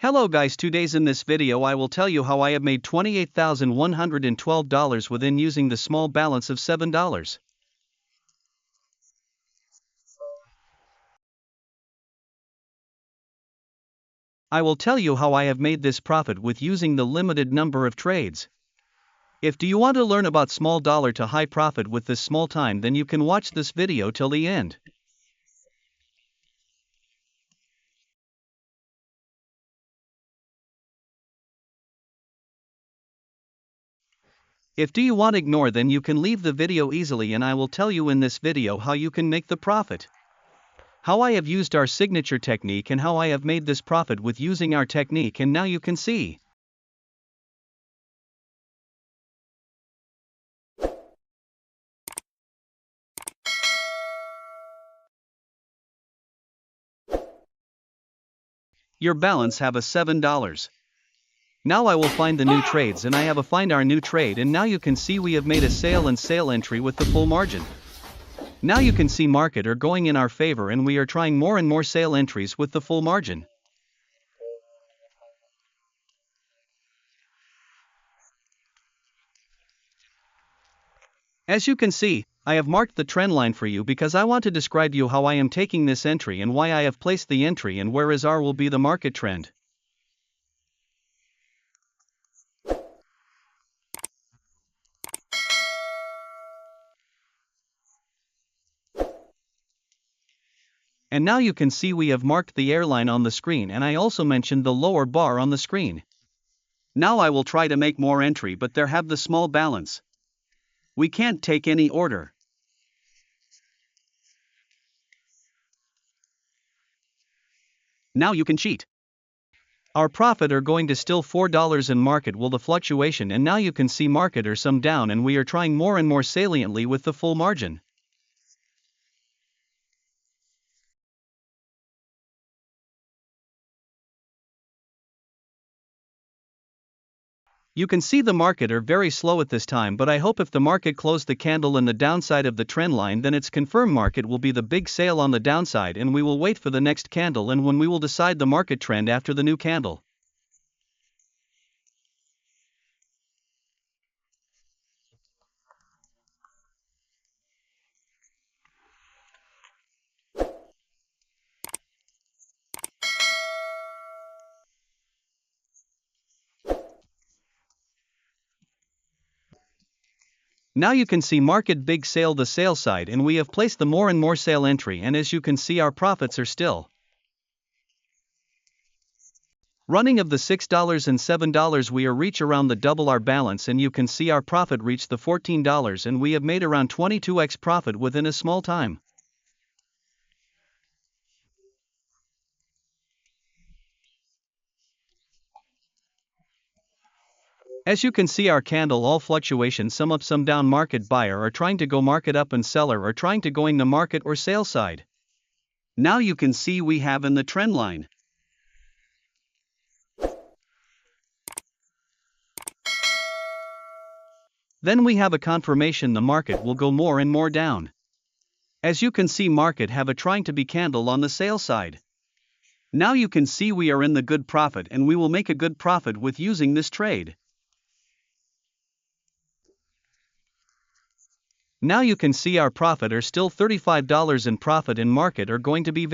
Hello guys, today's in this video I will tell you how I have made $28,112 within using the small balance of $7. I will tell you how I have made this profit with using the limited number of trades. If do you want to learn about small dollar to high profit with this small time, then you can watch this video till the end. If do you want ignore, then you can leave the video easily, and I will tell you in this video how you can make the profit. How I have used our signature technique and how I have made this profit with using our technique, and now you can see. Your balance have a $7. Now I will find the new trades, and I have a find our new trade, and now you can see we have made a sale and sale entry with the full margin. Now you can see market are going in our favor, and we are trying more and more sale entries with the full margin. As you can see, I have marked the trend line for you because I want to describe you how I am taking this entry and why I have placed the entry and where is R will be the market trend. And now you can see we have marked the airline on the screen, and I also mentioned the lower bar on the screen. Now I will try to make more entry, but there have the small balance. We can't take any order. Now you can cheat. Our profit are going to still $4 in market will the fluctuation, and now you can see market are some down, and we are trying more and more saliently with the full margin. You can see the market are very slow at this time, but I hope if the market closed the candle in the downside of the trend line, then it's confirmed market will be the big sale on the downside, and we will wait for the next candle, and when we will decide the market trend after the new candle. Now you can see market big sale the sale side, and we have placed the more and more sale entry, and as you can see our profits are still running of the $6 and $7. We are reach around the double our balance, and you can see our profit reach the $14, and we have made around 22x profit within a small time. As you can see our candle all fluctuation, some up some down, market buyer are trying to go market up and seller are trying to going the market or sale side. Now you can see we have in the trend line. Then we have a confirmation the market will go more and more down. As you can see market have a trying to be candle on the sale side. Now you can see we are in the good profit, and we will make a good profit with using this trade. Now you can see our profit are still $35 in profit, in market are going to be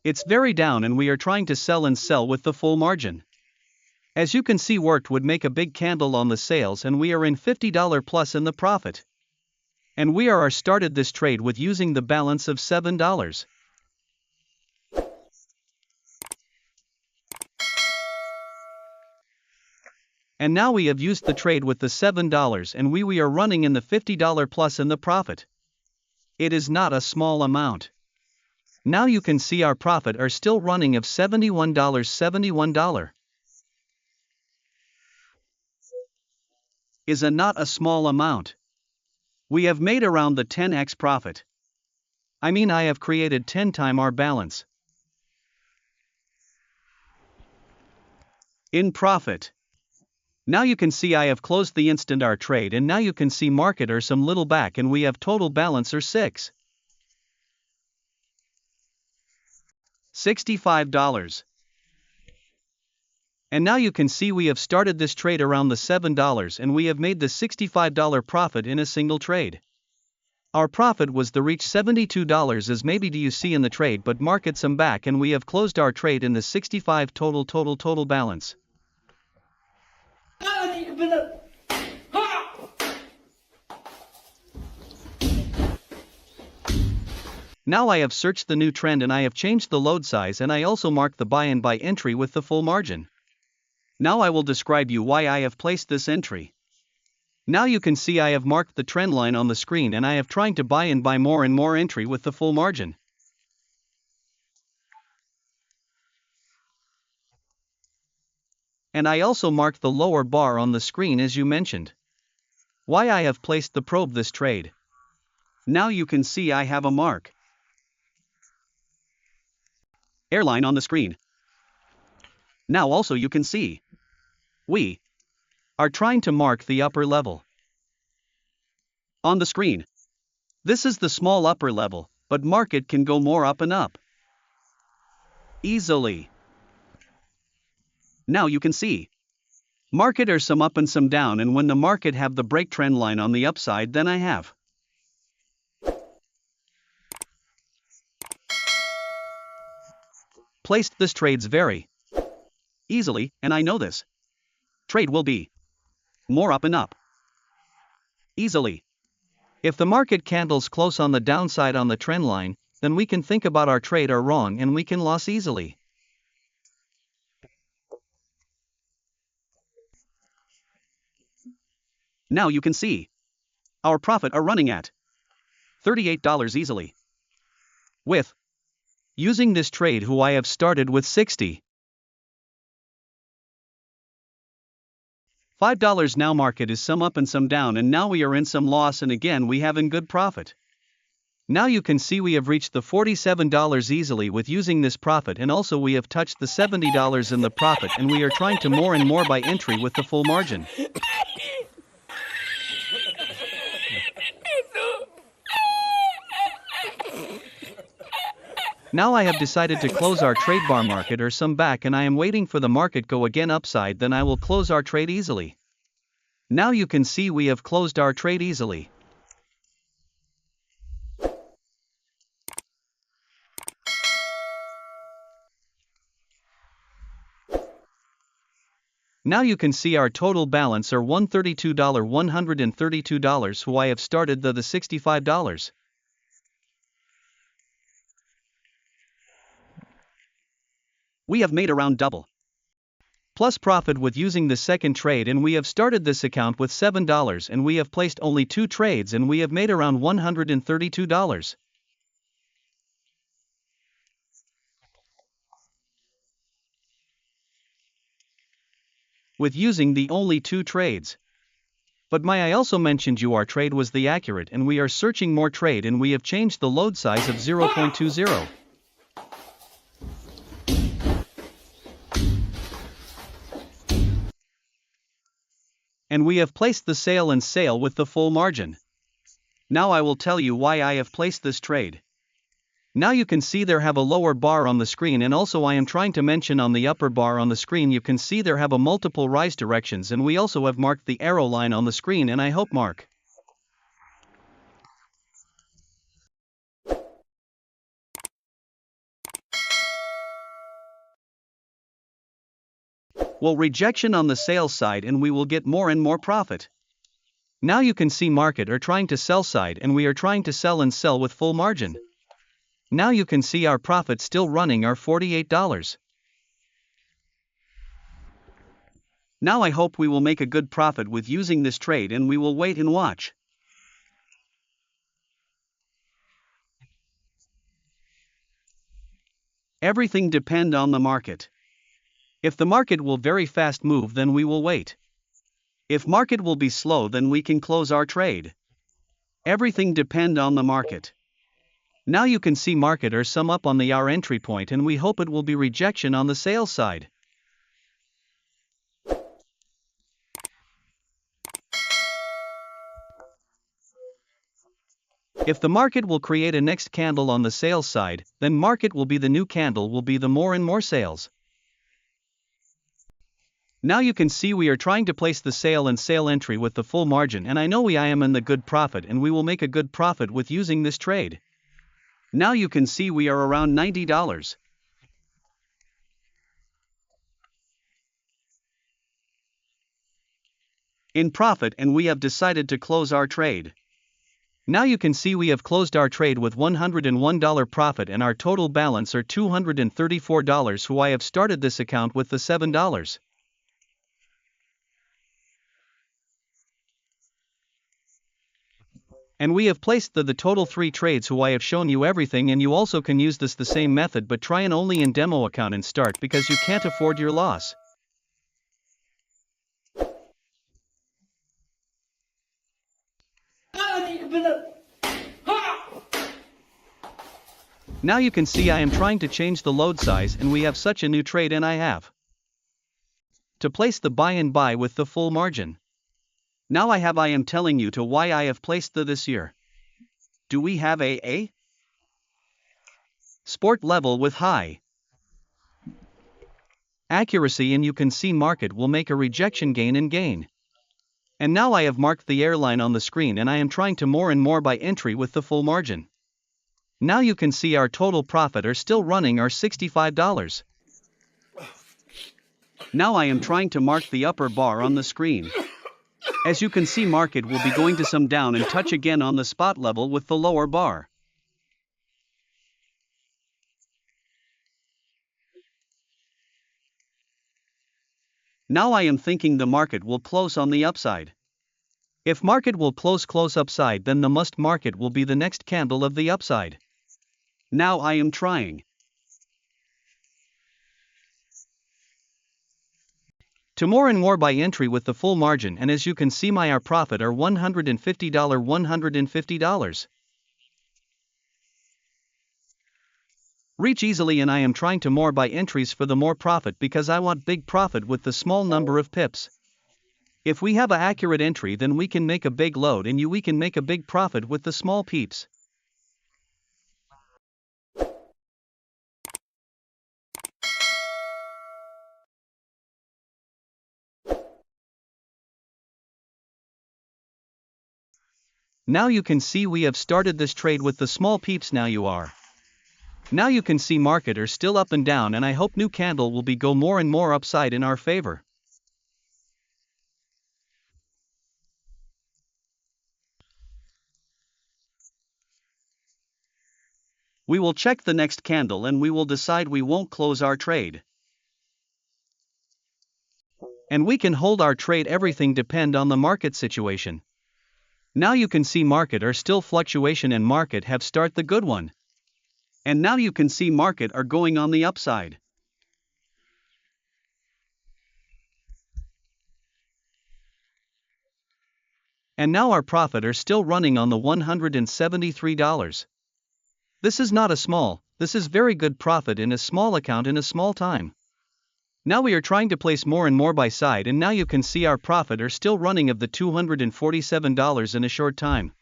it's very down, and we are trying to sell and sell with the full margin. As you can see worked would make a big candle on the sales, and we are in $50 plus in the profit. And we are started this trade with using the balance of $7. And now we have used the trade with the $7, and we are running in the $50 plus in the profit. It is not a small amount. Now you can see our profit are still running of $71. Is not a small amount. We have made around the 10x profit. I mean I have created 10 times our balance in profit. Now you can see I have closed the instant our trade, and now you can see market are some little back, and we have total balance are 6. $65. And now you can see we have started this trade around the $7 and we have made the $65 profit in a single trade. Our profit was the reach $72 as maybe do you see in the trade, but market some back and we have closed our trade in the 65 total balance. Now I have searched the new trend and I have changed the load size and I also marked the buy and buy entry with the full margin. Now I will describe you why I have placed this entry. Now you can see I have marked the trend line on the screen and I have trying to buy and buy more and more entry with the full margin. And I also marked the lower bar on the screen as you mentioned. Why I have placed the probe this trade. Now you can see I have a mark. Airline on the screen. Now also you can see. We are trying to mark the upper level. On the screen. This is the small upper level, but market can go more up and up. Easily. Now you can see. Market are some up and some down, and when the market have the break trend line on the upside, then I have placed this trades very easily, and I know this trade will be more up and up. Easily. If the market candles close on the downside on the trend line, then we can think about our trade are wrong and we can lose easily. Now you can see. Our profit are running at $38 easily. With using this trade who I have started with $65 now market is some up and some down and now we are in some loss and again we have in good profit. Now you can see we have reached the $47 easily with using this profit and also we have touched the $70 in the profit and we are trying to more and more buy entry with the full margin. Now I have decided to close our trade bar market or some back and I am waiting for the market go again upside, then I will close our trade easily. Now you can see we have closed our trade easily. Now you can see our total balance are $132 who I have started the $65. We have made around double plus profit with using the second trade and we have started this account with $7 and we have placed only 2 trades and we have made around $132. With using the only 2 trades. But I also mentioned you our trade was the accurate and we are searching more trade and we have changed the load size of 0.20. And we have placed the sale and sale with the full margin. Now I will tell you why I have placed this trade. Now you can see there have a lower bar on the screen and also I am trying to mention on the upper bar on the screen you can see there have a multiple rise directions and we also have marked the arrow line on the screen and I hope mark. Well, rejection on the sales side and we will get more and more profit. Now you can see market are trying to sell side and we are trying to sell and sell with full margin. Now you can see our profit still running our $48. Now I hope we will make a good profit with using this trade and we will wait and watch. Everything depend on the market. If the market will very fast move then we will wait. If market will be slow then we can close our trade. Everything depend on the market. Now you can see market are some up on the our entry point and we hope it will be rejection on the sales side. If the market will create a next candle on the sales side, then market will be the new candle will be the more and more sales. Now you can see we are trying to place the sale and sale entry with the full margin, and I know I am in the good profit and we will make a good profit with using this trade. Now you can see we are around $90 in profit and we have decided to close our trade. Now you can see we have closed our trade with $101 profit and our total balance are $234 who I have started this account with the $7. And we have placed the total 3 trades who I have shown you everything, and you also can use this the same method but try and only in demo account and start because you can't afford your loss. Now you can see I am trying to change the load size and we have such a new trade and I have to place the buy and buy with the full margin. Now I am telling you to why I have placed the this year. Do we have a sport level with high accuracy and you can see market will make a rejection gain and gain. And now I have marked the airline on the screen and I am trying to more and more buy entry with the full margin. Now you can see our total profit are still running our $65. Now I am trying to mark the upper bar on the screen. As you can see market will be going to some down and touch again on the spot level with the lower bar. Now I am thinking the market will close on the upside. If market will close upside, then the must market will be the next candle of the upside. Now I am trying to more and more buy entry with the full margin, and as you can see our profit are $150. Reach easily, and I am trying to more buy entries for the more profit because I want big profit with the small number of pips. If we have a accurate entry, then we can make a big load and we can make a big profit with the small peeps. Now you can see we have started this trade with the small peeps. Now you can see market are still up and down, and I hope new candle will be go more and more upside in our favor. We will check the next candle and we will decide we won't close our trade. And we can hold our trade, everything depend on the market situation. Now you can see market are still fluctuation and market have start the good one. And now you can see market are going on the upside. And now our profit are still running on the $173. This is not a small, this is very good profit in a small account in a small time. Now we are trying to place more and more buy side, and now you can see our profit are still running of the $247 in a short time.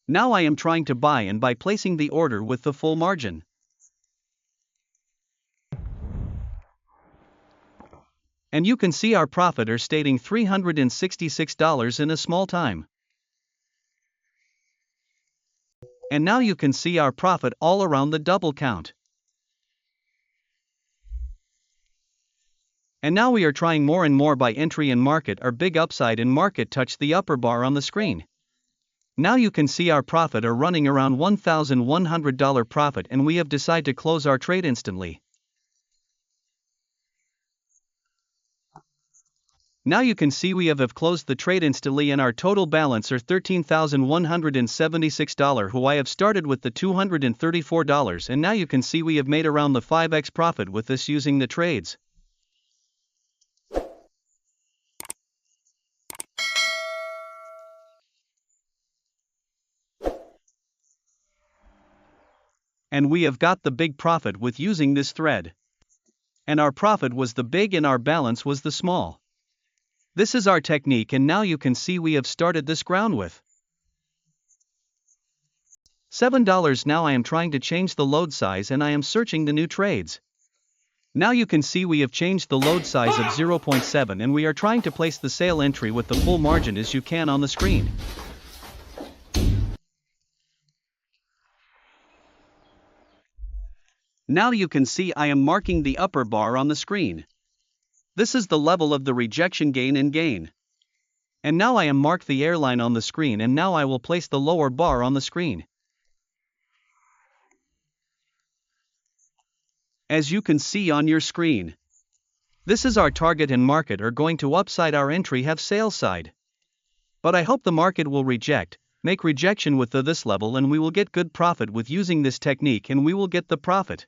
Now I am trying to buy and by placing the order with the full margin. And you can see our profit are stating $366 in a small time. And now you can see our profit all around the double count. And now we are trying more and more by entry and market are big upside and market touch the upper bar on the screen. Now you can see our profit are running around $1,100 profit, and we have decided to close our trade instantly. Now you can see we have closed the trade instantly and our total balance are $13,176 who I have started with the $234, and now you can see we have made around the 5x profit with this using the trades. And we have got the big profit with using this thread. and our profit was the big and our balance was the small. This is our technique, and now you can see we have started this ground with $7. Now I am trying to change the load size and I am searching the new trades. Now you can see we have changed the load size of 0.7 and we are trying to place the sale entry with the full margin as you can on the screen. Now you can see I am marking the upper bar on the screen. This is the level of the rejection gain and gain. And now I am marked the airline on the screen, and now I will place the lower bar on the screen. As you can see on your screen, this is our target and market are going to upside our entry have sale side. But I hope the market will make rejection with this level, and we will get good profit with using this technique, and we will get the profit.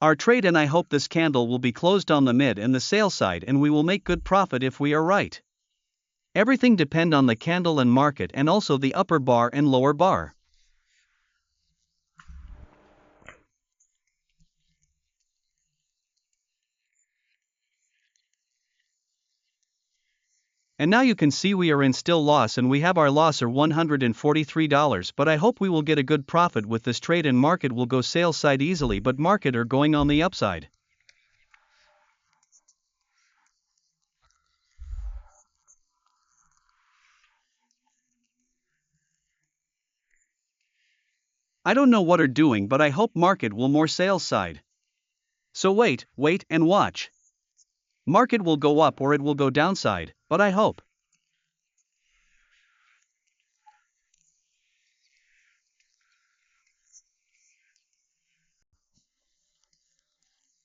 Our trade, and I hope this candle will be closed on the mid and the sale side, and we will make good profit if we are right. Everything depend on the candle and market, and also the upper bar and lower bar. And now you can see we are in still loss, and we have our loss are $143, but I hope we will get a good profit with this trade, and market will go sale side easily, but market are going on the upside. I don't know what are doing, but I hope market will more sales side. So wait and watch. Market will go up or it will go downside, but I hope.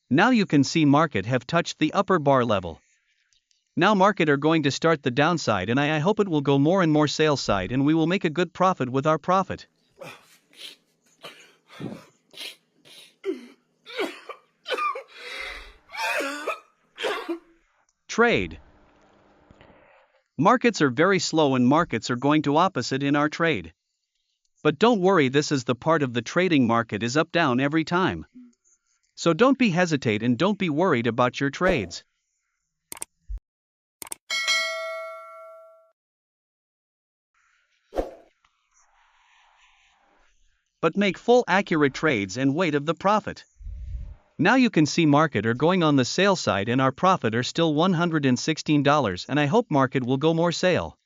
Now you can see market have touched the upper bar level. Now market are going to start the downside, and I hope it will go more and more sales side, and we will make a good profit with our profit. Trade. Markets are very slow and markets are going to opposite in our trade. But don't worry, this is the part of the trading market is up down every time. So don't be hesitate and don't be worried about your trades. But make full accurate trades and wait of the profit. Now you can see market are going on the sale side, and our profit are still $116, and I hope market will go more sale.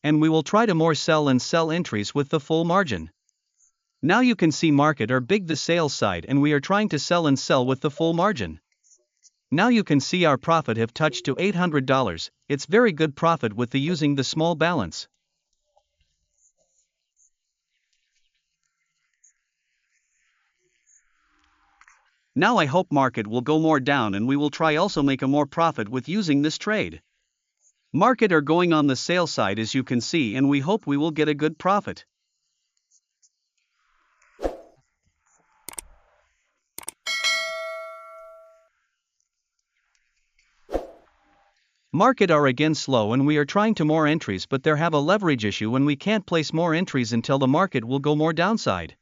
And we will try to more sell and sell entries with the full margin. Now you can see market are big the sales side, and we are trying to sell and sell with the full margin. Now you can see our profit have touched to $800. It's very good profit with the using the small balance. Now I hope market will go more down, and we will try also make a more profit with using this trade. Market are going on the sale side as you can see, and we hope we will get a good profit. Market are again slow, and we are trying to more entries, but there have a leverage issue when we can't place more entries until the market will go more downside.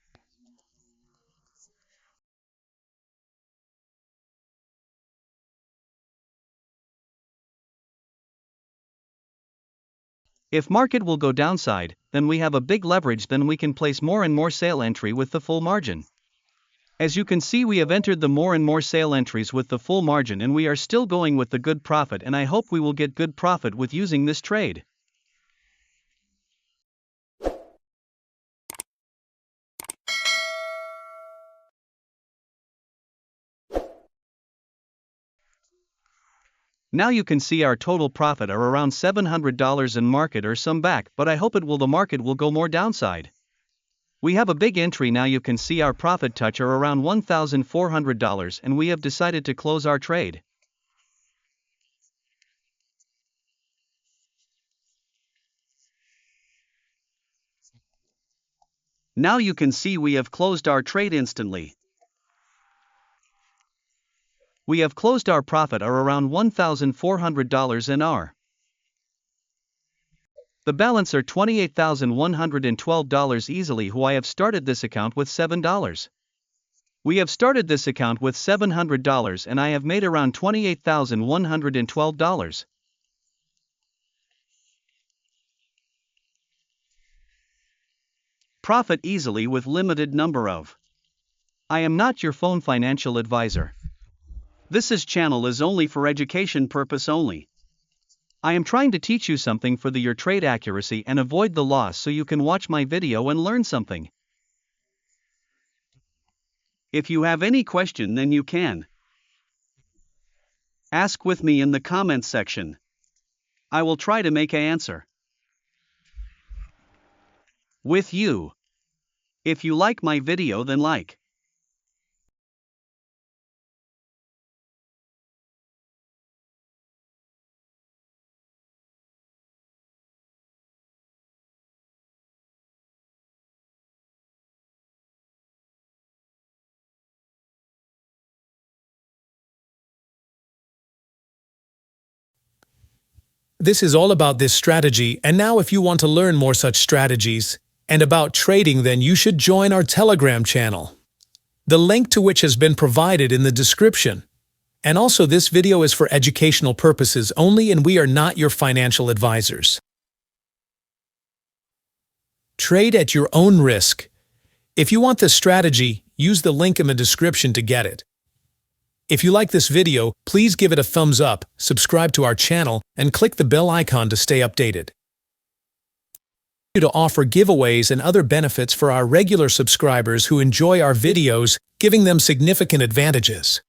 If market will go downside, then we have a big leverage, then we can place more and more sale entry with the full margin. As you can see, we have entered the more and more sale entries with the full margin, and we are still going with the good profit, and I hope we will get good profit with using this trade. Now you can see our total profit are around $700 in market or some back, but I hope the market will go more downside. We have a big entry. Now you can see our profit touch are around $1,400, and we have decided to close our trade. Now you can see we have closed our trade instantly. We have closed our profit are around $1,400 an hour. The balance are $28,112 easily who I have started this account with $7. We have started this account with $700 and I have made around $28,112. Profit easily with limited number of. I am not your phone financial advisor. This channel is only for education purpose only. I am trying to teach you something for your trade accuracy and avoid the loss so you can watch my video and learn something. If you have any question then you can ask with me in the comments section. I will try to make an answer with you. If you like my video then like. This is all about this strategy, and now if you want to learn more such strategies and about trading, then you should join our Telegram channel, the link to which has been provided in the description. And also this video is for educational purposes only and we are not your financial advisors. Trade at your own risk. If you want this strategy, use the link in the description to get it. If you like this video, please give it a thumbs up, subscribe to our channel, and click the bell icon to stay updated. To offer giveaways and other benefits for our regular subscribers who enjoy our videos, giving them significant advantages.